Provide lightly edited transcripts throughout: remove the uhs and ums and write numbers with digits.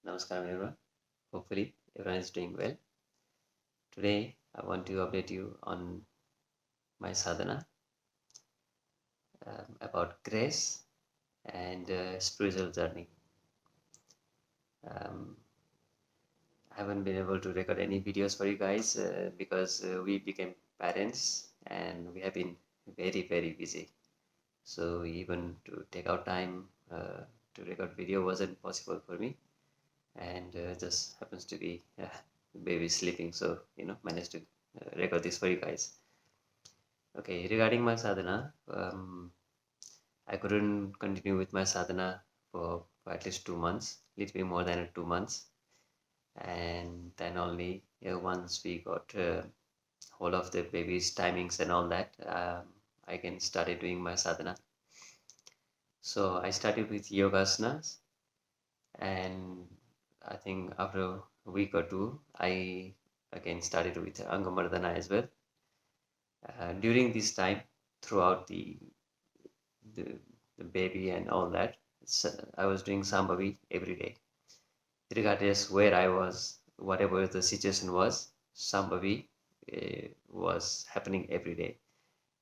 Namaskaram everyone. Hopefully everyone is doing well. Today I want to update you on my sadhana about grace and spiritual journey. Um, I haven't been able to record any videos for you guys because we became parents and we have been very busy. So even to take out time to record video wasn't possible for me, and just happens to be baby sleeping, so managed to record this for you guys. Okay, regarding my sadhana, I couldn't continue with my sadhana for at least 2 months, little bit more than 2 months, and then only once we got hold of the baby's timings and all that, I again started doing my sadhana. So I started with yogasanas, and I think after a week or two, I again started with Angamardana as well. During this time, throughout the, the baby and all that, I was doing Sambhavi every day. Regardless where I was, whatever the situation was, Sambhavi was happening every day.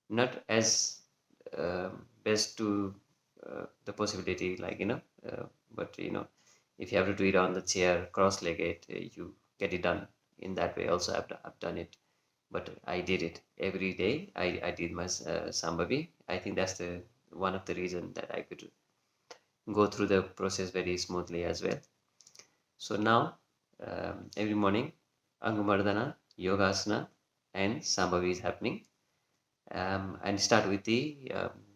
Not as best to the possibility, but if you have to do it on the chair, cross-legged, you get it done in that way. Also, I've done it, but I did it every day. I did my Sambhavi. I think that's the one of the reason that I could go through the process very smoothly as well. So now, every morning, Angamardana, Yogasana, and Sambhavi is happening. And start with the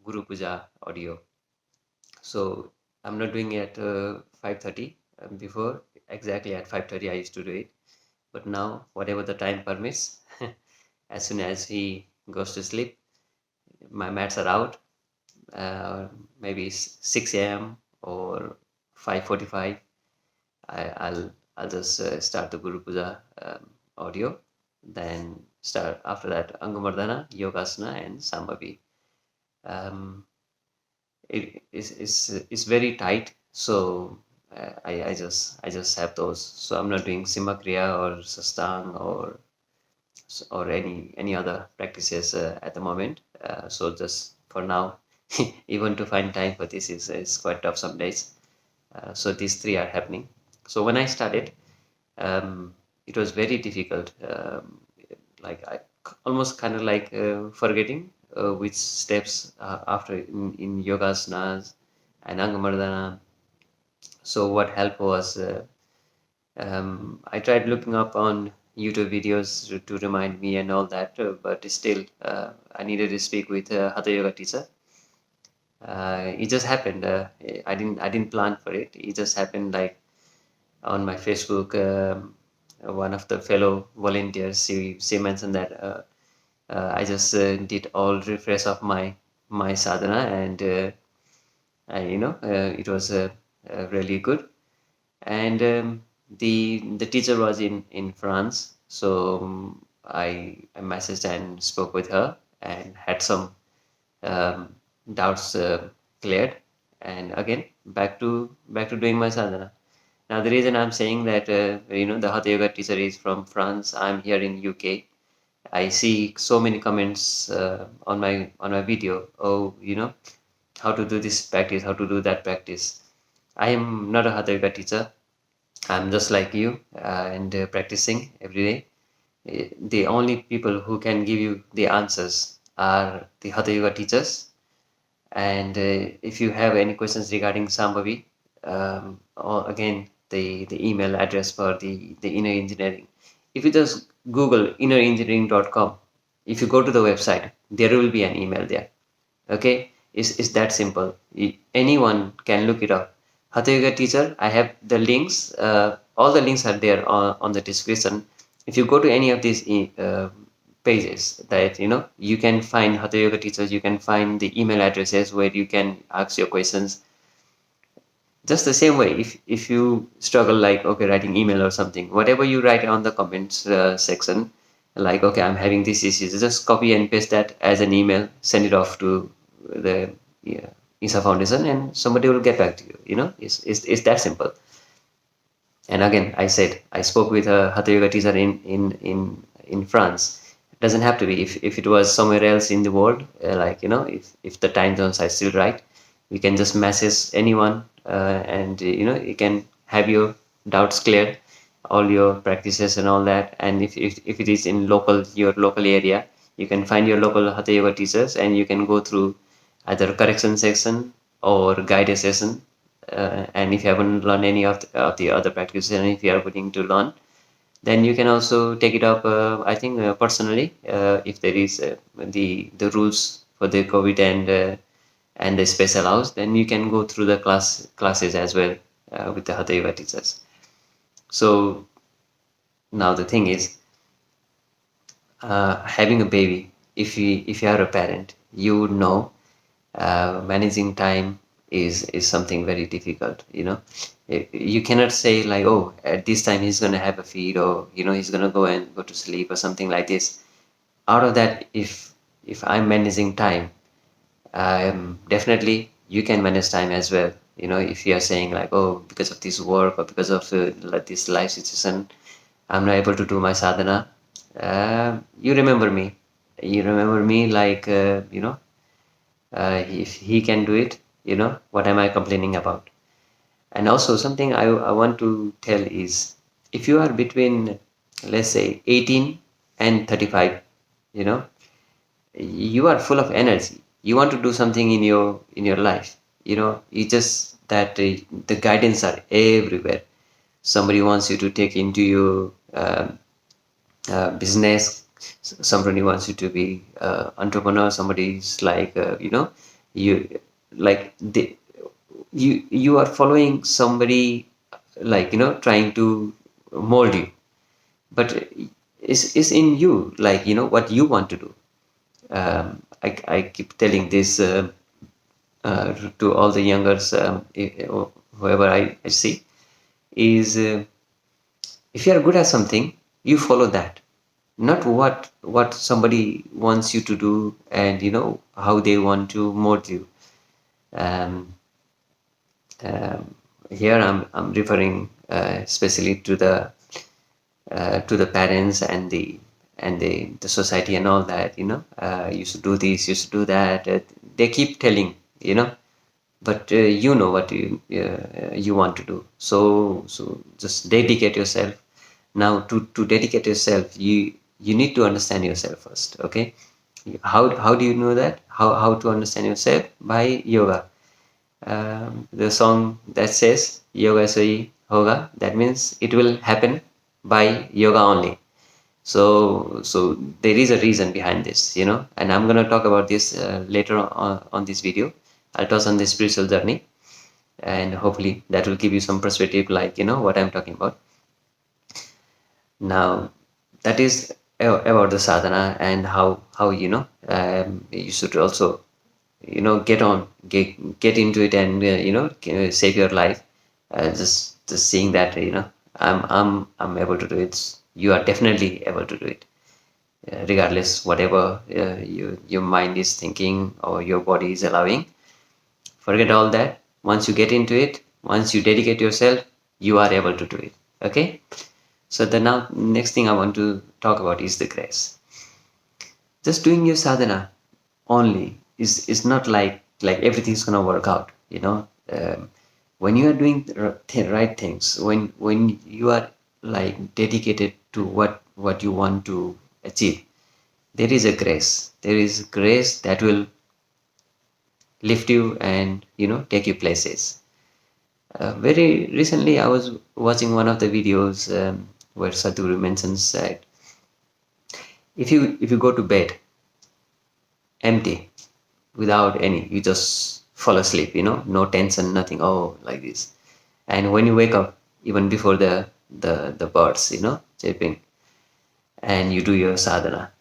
Guru Puja audio. So I'm not doing it at 5:30. Before, exactly at 5:30 I used to do it. But now, whatever the time permits, as soon as he goes to sleep, my mats are out. Maybe 6 a.m. or 5:45. I'll just start the Guru Puja audio. Then start after that Angamardana, Yogasana, and Sambhavi. It is very tight, so I just have those. So I'm not doing Simakriya or Sastang or any other practices at the moment. So just for now, even to find time for this is quite tough some days. So these three are happening. So when I started, it was very difficult. Like I almost kind of like forgetting which steps after in yogasanas and Angamardana. So what helped was I tried looking up on YouTube videos to remind me and all that, but still I needed to speak with a Hatha Yoga teacher. It just happened. I didn't plan for it. It just happened like on my Facebook. One of the fellow volunteers, she mentioned that I just did all refresh of my sadhana, and it was really good. And the teacher was in France, so I messaged and spoke with her and had some um, doubts cleared, and again back to doing my sadhana. Now the reason I'm saying that the Hatha Yoga teacher is from France. I'm here in UK. I see so many comments on my video. Oh, how to do this practice, how to do that practice. I am not a Hatha Yoga teacher. I'm just like you and practicing every day. The only people who can give you the answers are the Hatha Yoga teachers. And if you have any questions regarding Sambhavi, or again the email address for the inner engineering. If you just Google innerengineering.com, if you go to the website, there will be an email there. Okay, it's that simple. Anyone can look it up. Hatha Yoga teacher, I have the links. All the links are there on the description. If you go to any of these pages, that you can find Hatha Yoga teachers, you can find the email addresses where you can ask your questions. Just the same way, if you struggle like okay writing email or something, whatever you write on the comments section, like okay I'm having this issue, just copy and paste that as an email, send it off to the Isha Foundation, and somebody will get back to you. It's that simple. And again, I spoke with a hatha yoga teacher in France. It doesn't have to be. If it was somewhere else in the world, like if the time zones are still right, you can just message anyone, and you can have your doubts cleared, all your practices and all that. And if it is in your local area, you can find your local hatha yoga teachers, and you can go through either correction section or guided session. And if you haven't learned any of the other practices, and if you are willing to learn, then you can also take it up, I think, personally, if there is the rules for the COVID and the space allows, then you can go through the classes as well, with the hatha yoga teachers. So now the thing is, having a baby, if you are a parent, you would know managing time is something very difficult. You cannot say like, oh, at this time he's going to have a feed, or he's going to go to sleep or something like this. Out of that, if I'm managing time, definitely you can manage time as well. If you are saying like, oh, because of this work or because of like this life situation, I'm not able to do my sadhana. You remember me. You remember me like, if he can do it, what am I complaining about? And also something I want to tell is, if you are between, let's say, 18 and 35, you know, you are full of energy. You want to do something in your life. You just that the guidance are everywhere. Somebody wants you to take into your business. Somebody wants you to be entrepreneur. Somebody's like, you like you are following somebody, like trying to mold you, but is in you, like what you want to do. I keep telling this to all the youngers, whoever I see, is if you are good at something, you follow that, not what somebody wants you to do, and how they want to mold you. um, um, Here I'm referring especially to the parents and the society and all that. You should do this, you should do that. They keep telling, but you know what you want to do. So just dedicate yourself. Now, to dedicate yourself, you need to understand yourself first. Okay, how do you know that? How to understand yourself? By yoga. The song that says yoga sai hoga, that means it will happen by yoga only. So there is a reason behind this, and I'm going to talk about this later on this video. I'll touch on the spiritual journey, and hopefully that will give you some perspective, like what I'm talking about. Now, that is about the sadhana, and how you should also get into it, and save your life. Just seeing that, I'm able to do it. You are definitely able to do it, regardless whatever your mind is thinking or your body is allowing. Forget all that. Once you get into it, once you dedicate yourself, you are able to do it. Okay, so the now next thing I want to talk about is the grace. Just doing your sadhana only is not like everything's gonna work out. When you are doing the right things, when you are like dedicated to what you want to achieve, there is a grace. There is grace that will lift you and take you places. Very recently, I was watching one of the videos, where Sadhguru mentions that if you go to bed empty, without any, you just fall asleep, no tension, nothing, oh, like this. And when you wake up, even before the birds chirping, and you do your sadhana,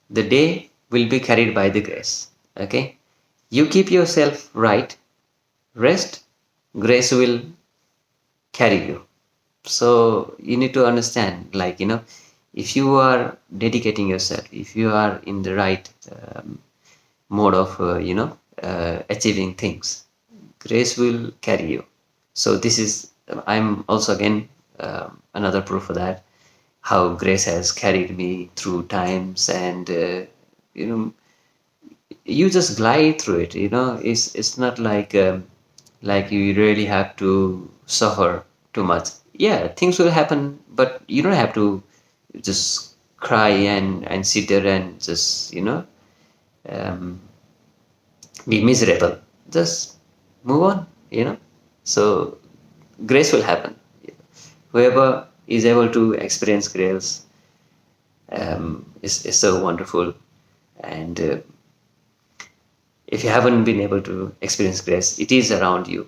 the day will be carried by the grace. Okay, you keep yourself right, rest, grace will carry you. So you need to understand, like if you are dedicating yourself, if you are in the right mode of achieving things, grace will carry you. So this is I'm also again another proof for that, how grace has carried me through times, and you know, you just glide through it. It's not like you really have to suffer too much. Yeah, things will happen, but you don't have to just cry and sit there and just um, be miserable. Just move on. So grace will happen. Whoever is able to experience grace is so wonderful. And if you haven't been able to experience grace, it is around you.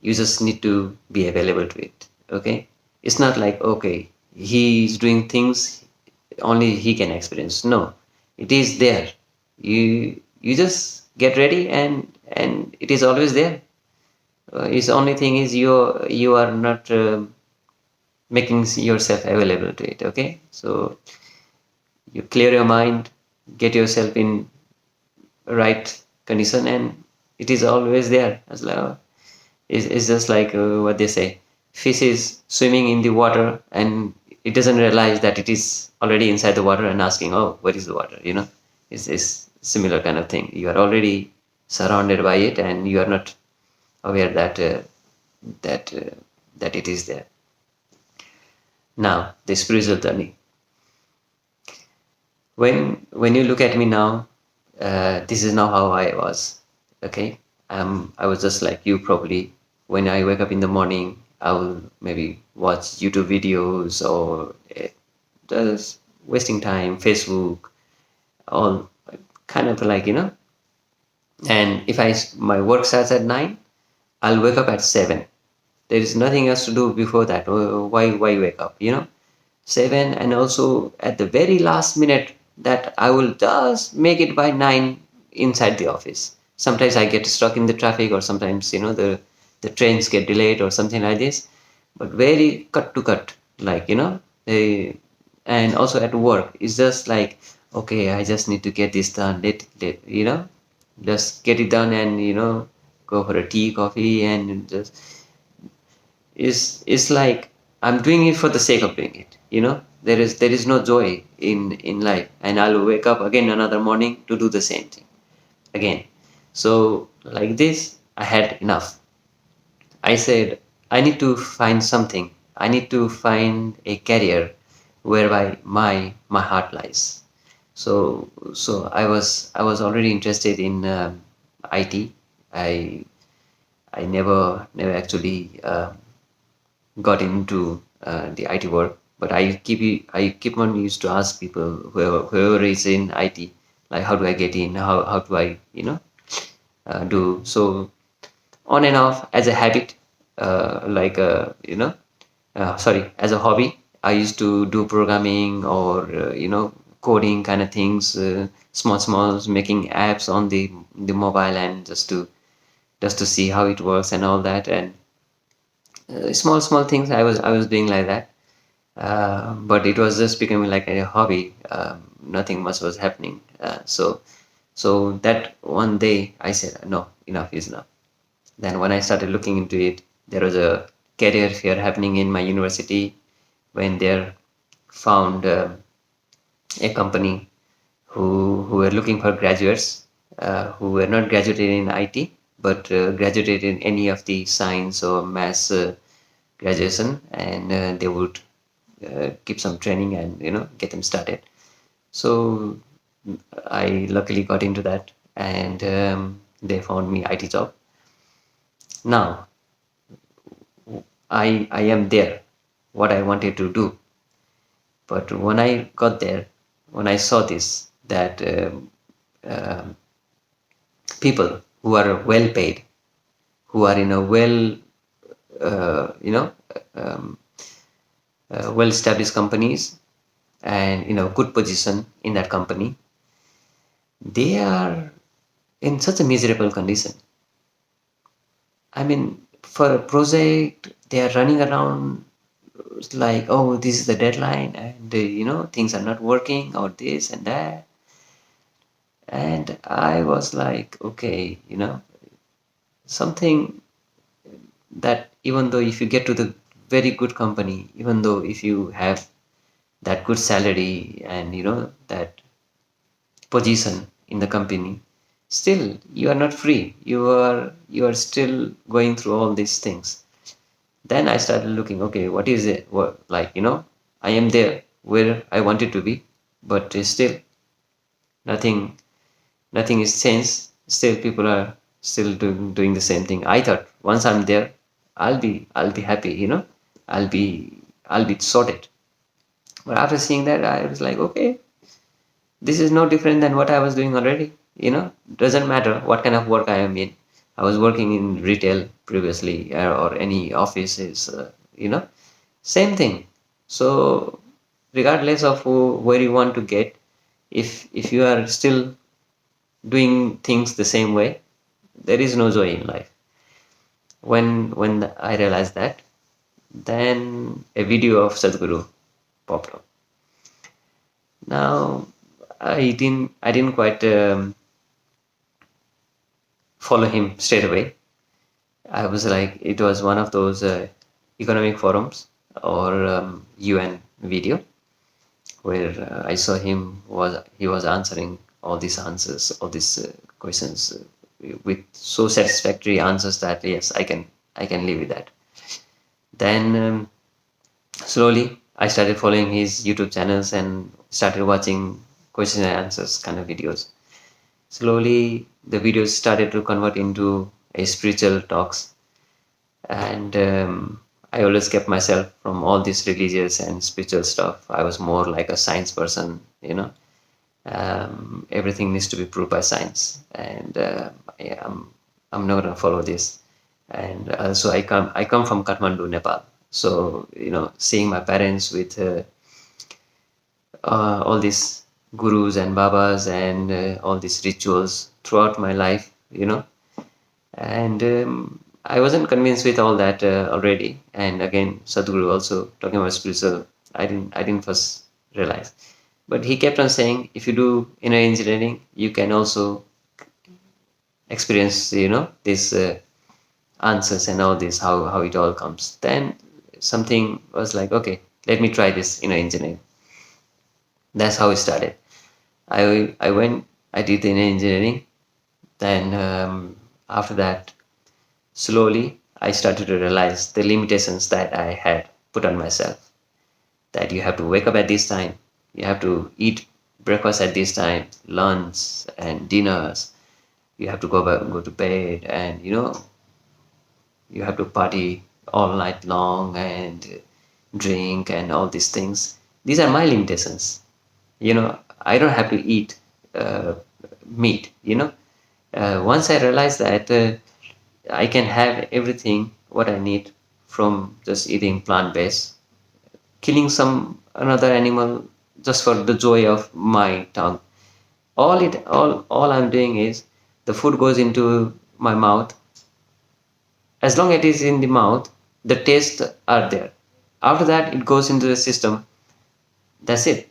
You just need to be available to it. Okay? It's not like, okay, he is doing things only he can experience. No, it is there. You just get ready, and it is always there. Its only thing is you are not making yourself available to it. Okay, so you clear your mind, get yourself in right condition, and it is always there. As like, it's just like what they say, fish is swimming in the water and it doesn't realize that it is already inside the water and asking, oh, what is the water? It's similar kind of thing. You are already surrounded by it and you are not aware that that it is there. Now the spiritual journey, when you look at me now, this is now how I was. Okay, I was just like you probably. When I wake up in the morning, I will maybe watch YouTube videos or just wasting time, Facebook, all kind of like And if my work starts at 9, I'll wake up at 7. There is nothing else to do before that. Why wake up? 7, and also at the very last minute that I will just make it by 9 inside the office. Sometimes I get stuck in the traffic, or sometimes the trains get delayed or something like this. But very cut to cut, like and also at work, it's just like, okay, I just need to get this done. Just get it done, and go for a tea, coffee, and just is like I'm doing it for the sake of doing it. There is no joy in life, and I'll wake up again another morning to do the same thing again. So like this, I had enough. I said, I need to find something. I need to find a career whereby my heart lies. So I was already interested in IT. I never actually got into the IT work, but I keep on used to ask people, whoever is in IT, like, how do I get in? How do I do so, on and off, as a habit, like sorry, as a hobby. I used to do programming, or coding kind of things, small making apps on the mobile, and just to see how it works and all that. And small things I was doing like that. But it was just becoming like a hobby. Nothing much was happening. So that one day I said, no, enough is enough. Then when I started looking into it, there was a career fair happening in my university, when there found a company who were looking for graduates who were not graduated in IT, but graduated in any of the science or maths graduation, and they would give some training and get them started. So I luckily got into that, and they found me IT job. Now I am there, what I wanted to do. But when I got there, when I saw this, that um people who are well paid, who are in a uh, you know um, well established companies, and good position in that company, they are in such a miserable condition. I mean, for a project, they are running around like, oh, this is the deadline, and things are not working, or this and that. And I was like, okay, something that even though if you get to the very good company, even though if you have that good salary and that position in the company, still you are not free. You are still going through all these things. Then I started looking, okay, what is it? What, like, I am there where I wanted to be, but still nothing nothing is changed. Still people are still doing the same thing. I thought once I'm there, I'll be happy, I'll be I'll be sorted. But after seeing that, I was like, okay, this is no different than what I was doing already. Doesn't matter what kind of work I am in. I was working in retail previously, or any offices, same thing. So regardless of where you want to get, if you are still doing things the same way, there is no joy in life. When I realized that, then a video of Sadhguru popped up. Now I didn't quite follow him straight away. I was like, it was one of those economic forums or UN video where I saw he was answering all these answers, all these questions with so satisfactory answers that yes, I can live with that. Then slowly I started following his YouTube channels and started watching question and answers kind of videos. Slowly the videos started to convert into a spiritual talks, and I always kept myself from all this religious and spiritual stuff. I was more like a science person. Everything needs to be proved by science, and yeah, I'm not gonna follow this. And also I come from Kathmandu, Nepal. So seeing my parents with all these gurus and babas and all these rituals throughout my life, and I wasn't convinced with all that already. And again, Sadhguru also talking about spiritual, I didn't first realize, but he kept on saying, if you do inner engineering, you can also experience these answers and all this, how it all comes. Then something was like, okay, let me try this inner engineering. That's how it started. I went, I did the inner engineering. Then after that, slowly I started to realize the limitations that I had put on myself. That you have to wake up at this time, you have to eat breakfast at this time, lunch and dinners. You have to go to bed, and you have to party all night long and drink and all these things. These are my limitations. I don't have to eat uh, meat. Once I realized that I can have everything what I need from just eating plant-based, killing some another animal just for the joy of my tongue. All I'm doing is the food goes into my mouth. As long as it is in the mouth, the tastes are there. After that, it goes into the system. That's it.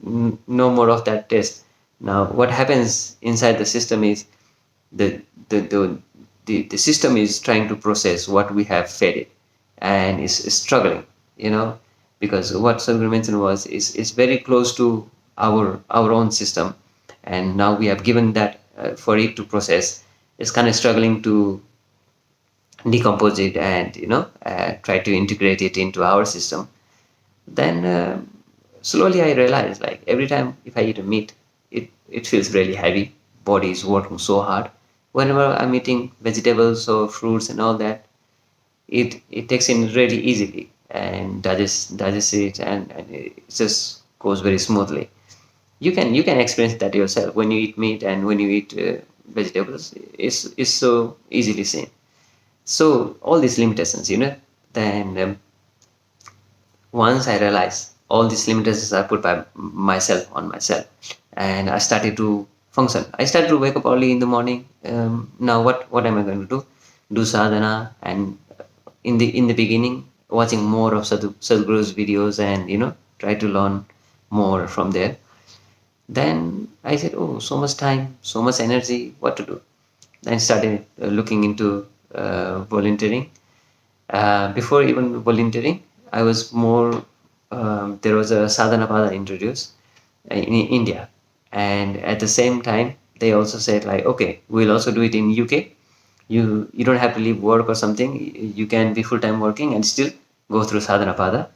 No more of that taste. Now, what happens inside the system is the the the the system is trying to process what we have fed it, and is struggling. Because what Sadhguru mentioned is very close to our own system, and now we have given that for it to process. It's kind of struggling to decompose it and try to integrate it into our system. Then slowly I realized, like, every time if I eat a meat, it feels really heavy. Body is working so hard. Whenever I'm eating vegetables or fruits and all that, it takes in really easily and digests it, and it just goes very smoothly. You can experience that yourself when you eat meat and when you eat vegetables. It's so easily seen. So all these limitations, then once I realized all these limitations are put by myself on myself, and I started to function. I started to wake up early in the morning. Now what am I going to do? Do sadhana, and in the beginning, watching more of Sadhguru's videos, and try to learn more from there. Then I said, oh, so much time, so much energy, what to do? Then started looking into volunteering. Before even volunteering, I was more, there was a Sadhana Pada introduced in India. And at the same time, they also said like, okay, we'll also do it in UK. You don't have to leave work or something. You can be full-time working and still go through Sadhana Pada.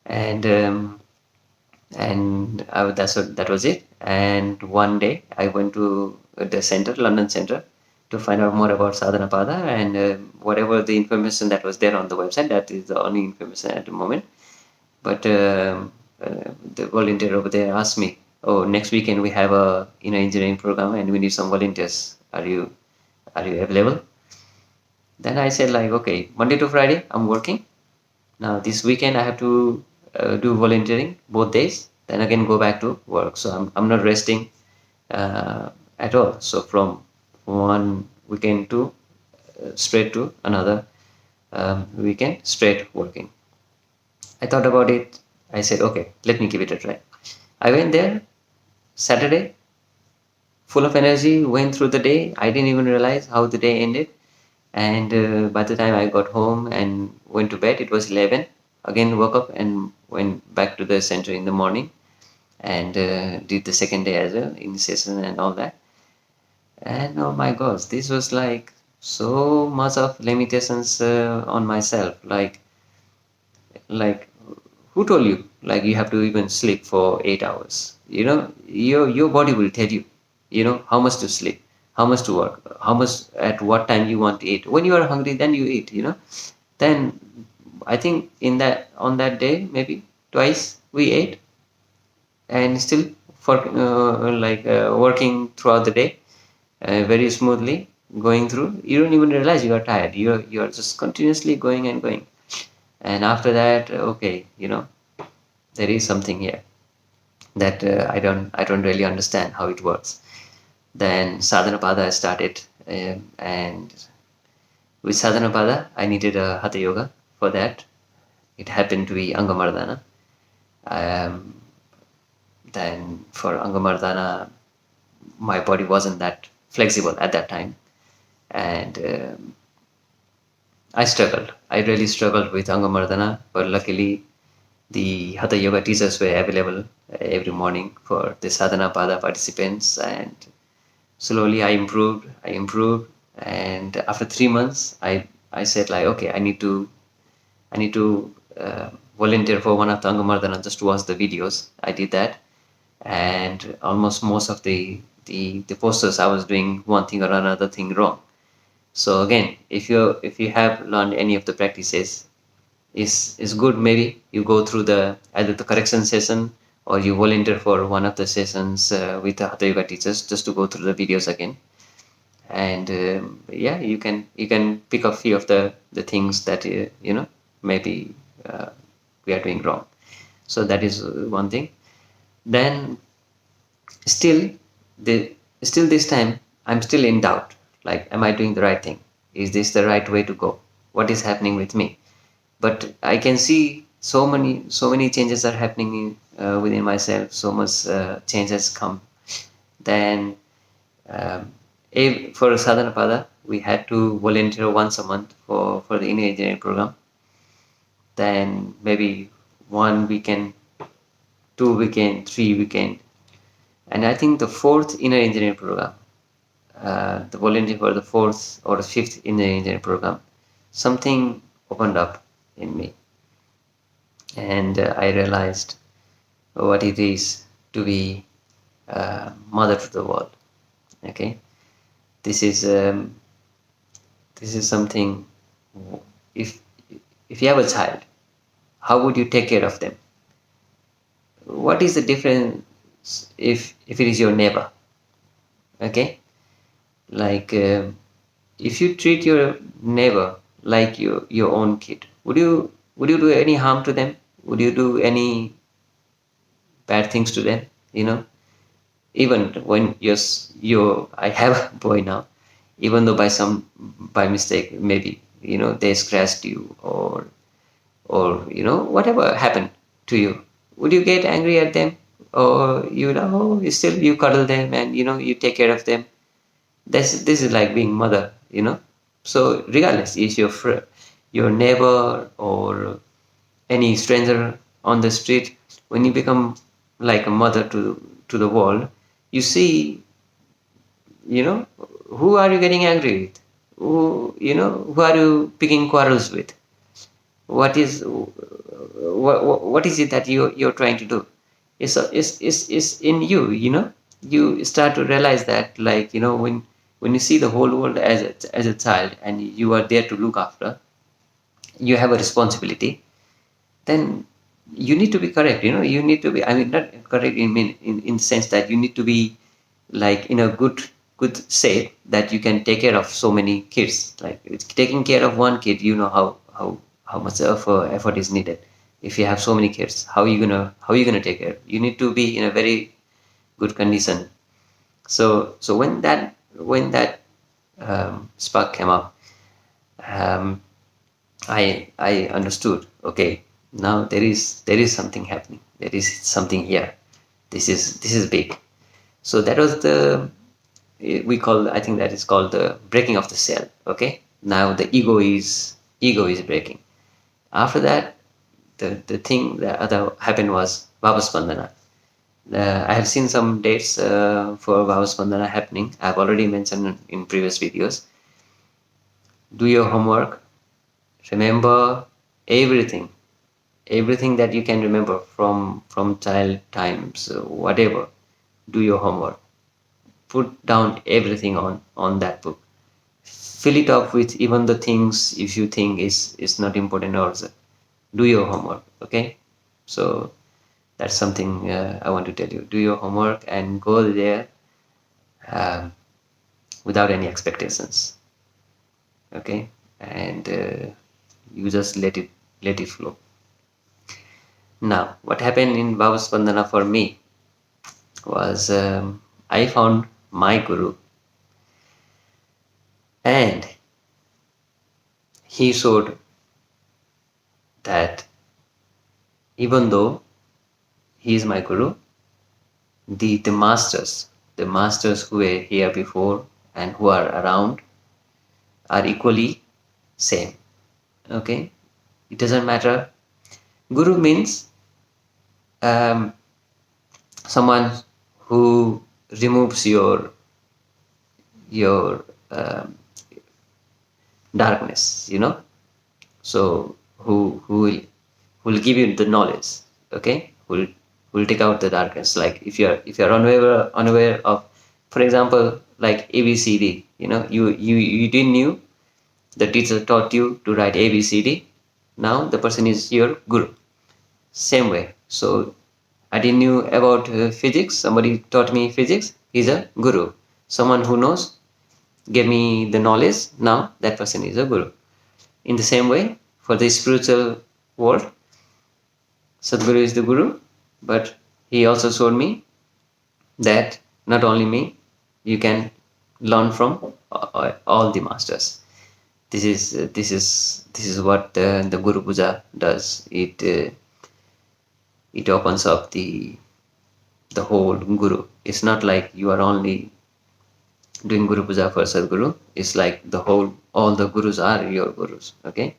And that was it. And one day I went to the center, London center, to find out more about Sadhana Pada, and whatever the information that was there on the website, that is the only information at the moment. But the volunteer over there asked me, "Oh, next weekend we have a engineering program and we need some volunteers. Are you available?" Then I said like, "Okay, Monday to Friday I'm working. Now this weekend I have to do volunteering both days. Then again go back to work. So I'm not resting at all. So from one weekend to straight to another weekend, straight working." I thought about it. I said, okay, let me give it a try. I went there Saturday, full of energy, went through the day. I didn't even realize how the day ended. And by the time I got home and went to bed, it was 11. Again, woke up and went back to the center in the morning and did the second day as well, initiation and all that. And oh my gosh, this was like so much of limitations on myself. Like who told you like you have to even sleep for 8 hours? Your body will tell you, how much to sleep, how much to work, how much at what time you want to eat. When you are hungry, then you eat. Then I think on that day maybe twice we ate, and still for working throughout the day very smoothly going through. You don't even realize you are tired. You are just continuously going and going. And after that, okay, there is something here that I don't really understand how it works. Then Sadhana Pada started, and with Sadhana Pada, I needed a Hatha Yoga for that. It happened to be Angamardana. Um, then for Angamardana, my body wasn't that flexible at that time, and I struggled. I really struggled with Angamardana, but luckily the Hatha Yoga teachers were available every morning for the Sadhana Pada participants, and slowly I improved, and after 3 months, I said like, okay, I need to volunteer for one of the Angamardana just to watch the videos. I did that, and almost most of the posters I was doing one thing or another thing wrong. So again, if you have learned any of the practices, is good. Maybe you go through either the correction session or you volunteer for one of the sessions with the Hatha Yoga teachers just to go through the videos again. And yeah, you can pick up few of the things that maybe we are doing wrong. So that is one thing. Then still still this time I'm still in doubt. Like, am I doing the right thing? Is this the right way to go? What is happening with me? But I can see so many changes are happening within myself. So much change has come. Then for Sadhana Pada, we had to volunteer once a month for the inner engineering program. Then maybe 1 weekend, 2 weekend, 3 weekend, and I think the fourth inner engineering program, the volunteer for the fourth or the fifth inner engineering program, something opened up in me, and I realized what it is to be mother to the world. Okay, this is something. If you have a child, how would you take care of them? What is the difference if it is your neighbor? Okay, like if you treat your neighbor like your own kid, would you do any harm to them? Would you do any bad things to them? Even when I have a boy now, even though by mistake maybe they scratched you or whatever happened to you, would you get angry at them? Or you cuddle them and you take care of them? This is like being mother. So regardless, your neighbor or any stranger on the street, when you become like a mother to the world, you see, you know, who are you getting angry with? Who are you picking quarrels with? What is it that you're trying to do? It's in you, you start to realize that, like, when you see the whole world as a child and you are there to look after, you have a responsibility, then you need to be correct. You need to be, I mean, not correct in the sense that you need to be like in a good shape that you can take care of so many kids. Like, it's taking care of one kid, how much of effort is needed. If you have so many kids, how you gonna take care? You need to be in a very good condition. So when that spark came up, um, I understood. Okay, now there is something happening. There is something here. This is big. So that was I think that is called the breaking of the cell. Okay, now the ego is breaking. After that, the thing that other happened was Bhavaspandana. I have seen some dates for Bhavaspandana happening. I've already mentioned in previous videos. Do your homework. Remember everything, everything that you can remember from child times, whatever. Do your homework. Put down everything on that book. Fill it up with even the things if you think is not important also. Do your homework. Okay, so that's something I want to tell you. Do your homework and go there um, without any expectations. Okay, and you just let it flow. Now, what happened in Bhavaspandana for me was, I found my guru, and he showed that even though he is my guru, the masters who were here before and who are around are equally same. Okay, it doesn't matter. Guru means someone who removes your um, darkness, so who will give you the knowledge. Okay, who will take out the darkness. Like, if you're unaware of, for example, like ABCD, you didn't knew, the teacher taught you to write ABCD. Now the person is your guru. Same way. So I didn't knew about physics. Somebody taught me physics. He's a guru. Someone who knows gave me the knowledge. Now that person is a guru. In the same way, for the spiritual world, Sadhguru is the guru, but he also showed me that not only me, you can learn from all the masters. This is what the Guru Puja does. It opens up the whole guru. It's not like you are only doing Guru Puja for Sadhguru. It's like all the gurus are your gurus. Okay,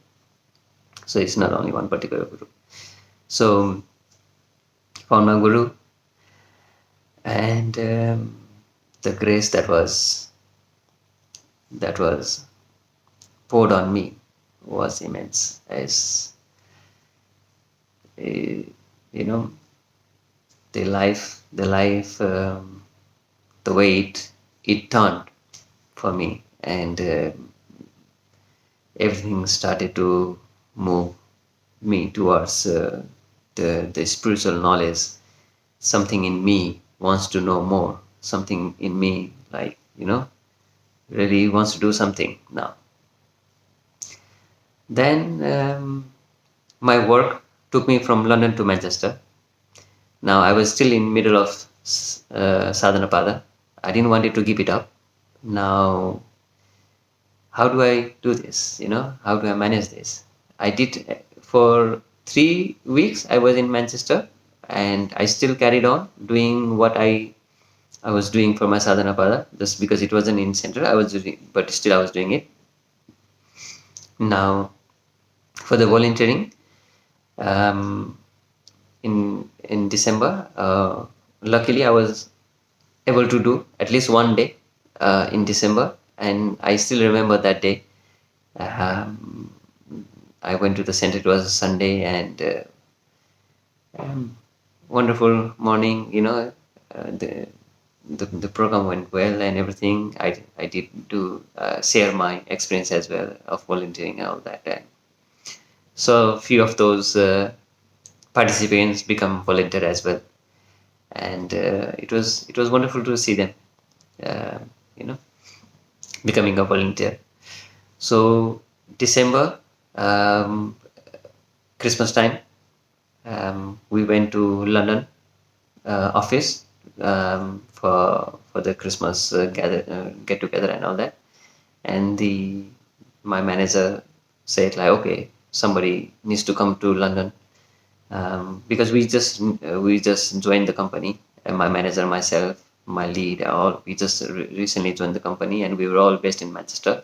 so it's not only one particular guru. So found my guru, and the grace that was poured on me was immense. As the life, the way it turned for me, and everything started to move me towards the spiritual knowledge. Something in me wants to know more. Something in me, like, really wants to do something now. Then my work took me from London to Manchester. Now I was still in middle of Sadhana Pada. I didn't want to give it up. Now, how do I do this? How do I manage this? I did for 3 weeks. I was in Manchester, and I still carried on doing what I was doing for my Sadhana Pada, just because it wasn't in center. But still I was doing it. Now, for the volunteering um, in December. Luckily, I was able to do at least one day in December, and I still remember that day. Um, I went to the center. It was a Sunday, and wonderful morning. The program went well and everything. I did do share my experience as well of volunteering and all that. And so a few of those participants become volunteer as well, and it was wonderful to see them, uh, you know, becoming a volunteer. So December, um, Christmas time, we went to London office for the Christmas get together and all that. And my manager said like, okay, somebody needs to come to London, because we just joined the company, and my manager, myself, my lead, all we just recently joined the company, and we were all based in Manchester.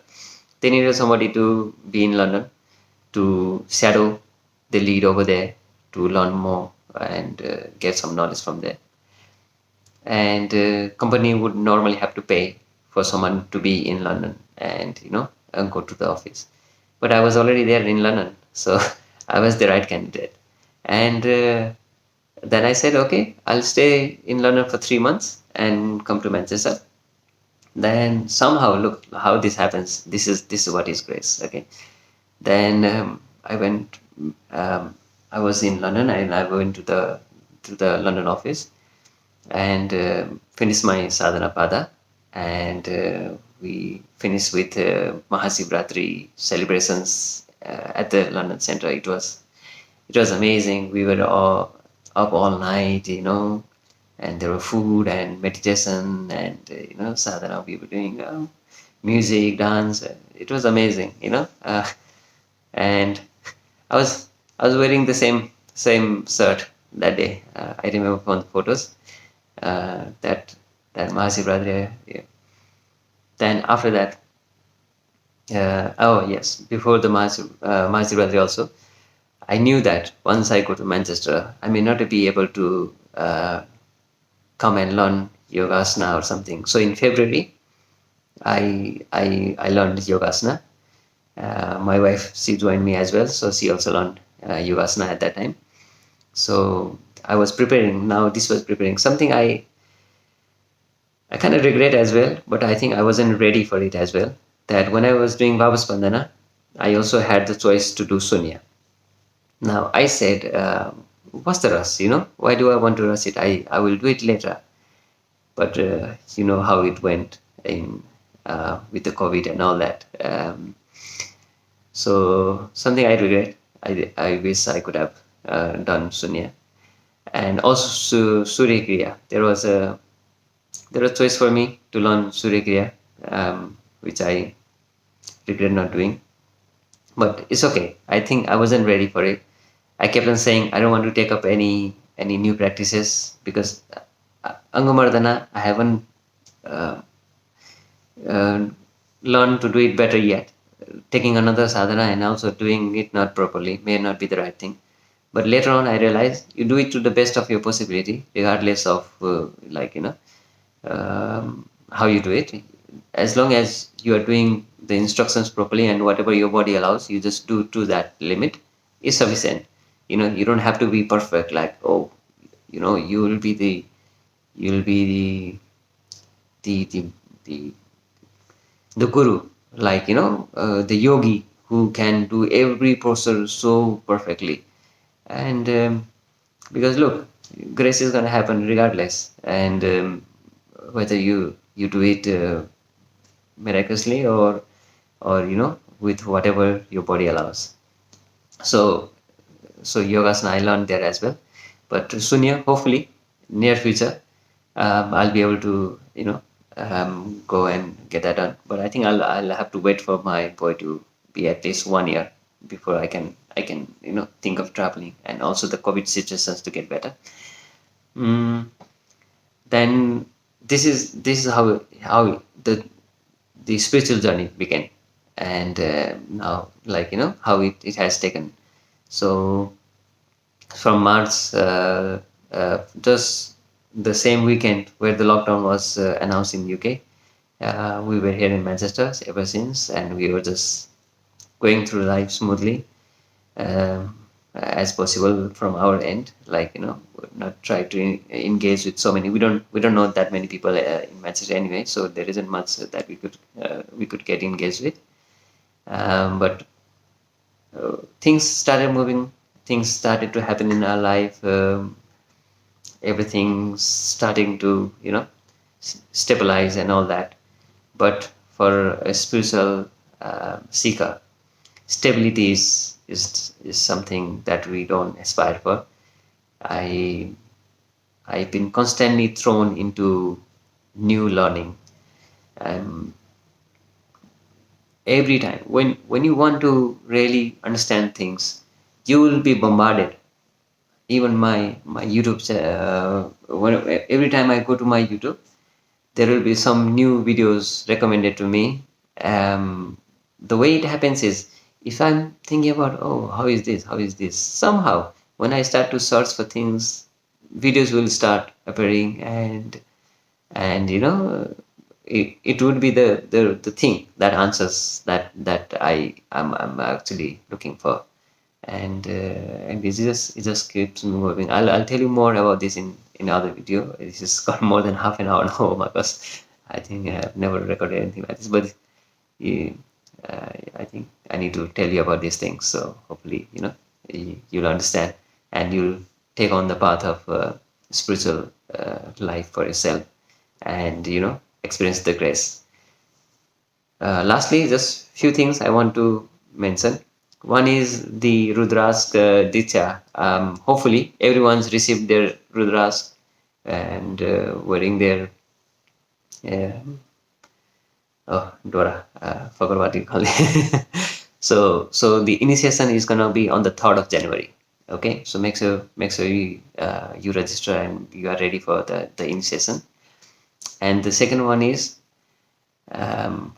They needed somebody to be in London to shadow the lead over there, to learn more and get some knowledge from there. And company would normally have to pay for someone to be in London and go to the office. But I was already there in London, so I was the right candidate. And then I said, okay, I'll stay in London for 3 months and come to Manchester. Then somehow, look how this happens. This is what is grace. Okay. Then I went. I was in London, and I went to the London office and finished my sadhana pada, and we finished with Mahashivratri celebrations at the London Centre. It was amazing. We were all up all night, and there were food and meditation and sadhana. We were doing music, dance. It was amazing, and I was wearing the same shirt that day. I remember from the photos that Mahashivratri. Yeah. Then after that, oh yes, before the Mahashivratri also, I knew that once I go to Manchester, I may not be able to come and learn yogasana or something. So in February, I learned yogasana. My wife, she joined me as well, so she also learned yogasana at that time. So I was preparing. Now this was preparing something I kind of regret as well, but I think I wasn't ready for it as well. That when I was doing Bhavaspandana, I also had the choice to do Sunya. Now I said, what's the rush? Why do I want to rush it? I will do it later. But you know how it went in with the COVID and all that. So something I regret. I wish I could have done Sunya. And also Surya Kriya. There was a choice for me to learn Surya Kriya, which I regret not doing. But it's okay. I think I wasn't ready for it. I kept on saying I don't want to take up any new practices, because Angamardana, I haven't learned to do it better yet. Taking another sadhana and also doing it not properly may not be the right thing. But later on, I realized you do it to the best of your possibility, regardless of how you do it. As long as you are doing the instructions properly and whatever your body allows, you just do to that limit is sufficient. You don't have to be perfect. Like, oh, you will be the guru, like the yogi who can do every posture so perfectly. And because look, grace is going to happen regardless, and whether you do it miraculously or with whatever your body allows. So yogasana I learned there as well. But Sunya, hopefully near future, I'll be able to go and get that done. But I think I'll have to wait for my boy to be at least 1 year before I can think of traveling, and also the COVID situations to get better. Then this is how the spiritual journey began, and now, like how it has taken So from March, just the same weekend where the lockdown was announced in UK, we were here in Manchester ever since, and we were just going through life smoothly, um, as possible from our end. Like, not try to engage with so many. We don't know that many people in Manchester anyway, so there isn't much that we could get engaged with. But things started moving. Things started to happen in our life. Everything's starting to stabilize and all that. But for a spiritual seeker, stability is something that we don't aspire for. I I've been constantly thrown into new learning. Um, every time when you want to really understand things, you will be bombarded. Even my YouTube, every time I go to my YouTube, there will be some new videos recommended to me. The way it happens is, if I'm thinking about, oh, how is this, somehow when I start to search for things, videos will start appearing, and it would be the thing that answers that I'm actually looking for. And it just keeps moving. I'll tell you more about this in other video. It's just got more than half an hour now. Oh my gosh, I think I have never recorded anything like this, but yeah, I think I need to tell you about these things. So hopefully, you'll understand, and you'll take on the path of spiritual life for yourself, and experience the grace. Lastly, just few things I want to mention. One is the Rudrask Dicha. Hopefully, everyone's received their Rudrask and wearing their uh, Dora. Forgot what you call it. So the initiation is gonna be on the 3rd of January. Okay, so make sure you register and you are ready for the initiation. And the second one is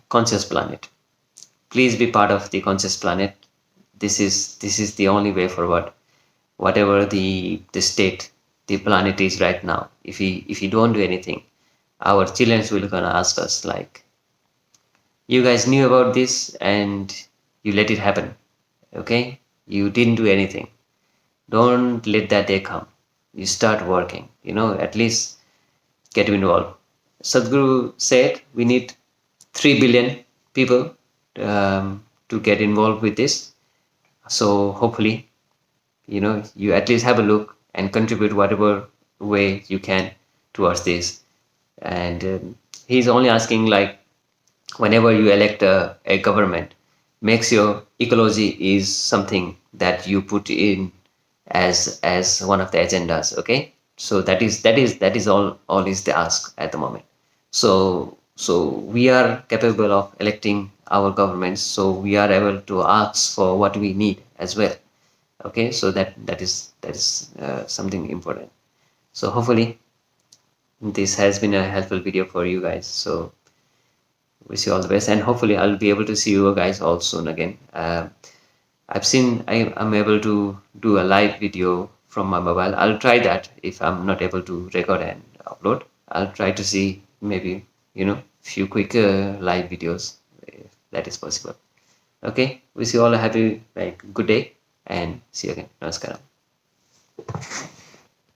conscious planet. Please be part of the conscious planet. This is the only way forward. Whatever the state the planet is right now, if we don't do anything, our children will gonna ask us like, you guys knew about this and you let it happen. Okay, you didn't do anything. Don't let that day come. You start working, at least get involved. Sadhguru said we need 3 billion people to get involved with this. So hopefully, you at least have a look and contribute whatever way you can towards this. And he's only asking, like, whenever you elect a government, make sure ecology is something that you put in as one of the agendas. Okay, so that is all is the ask at the moment. So we are capable of electing our governments, so we are able to ask for what we need as well. Okay, so that is something important. So hopefully this has been a helpful video for you guys. So wish you all the best, and hopefully I'll be able to see you guys all soon again. I've seen I'm able to do a live video from my mobile. I'll try that. If I'm not able to record and upload, I'll try to see, maybe few quick live videos if that is possible. Okay, wish you all a happy, good day, and see you again. Namaskaram.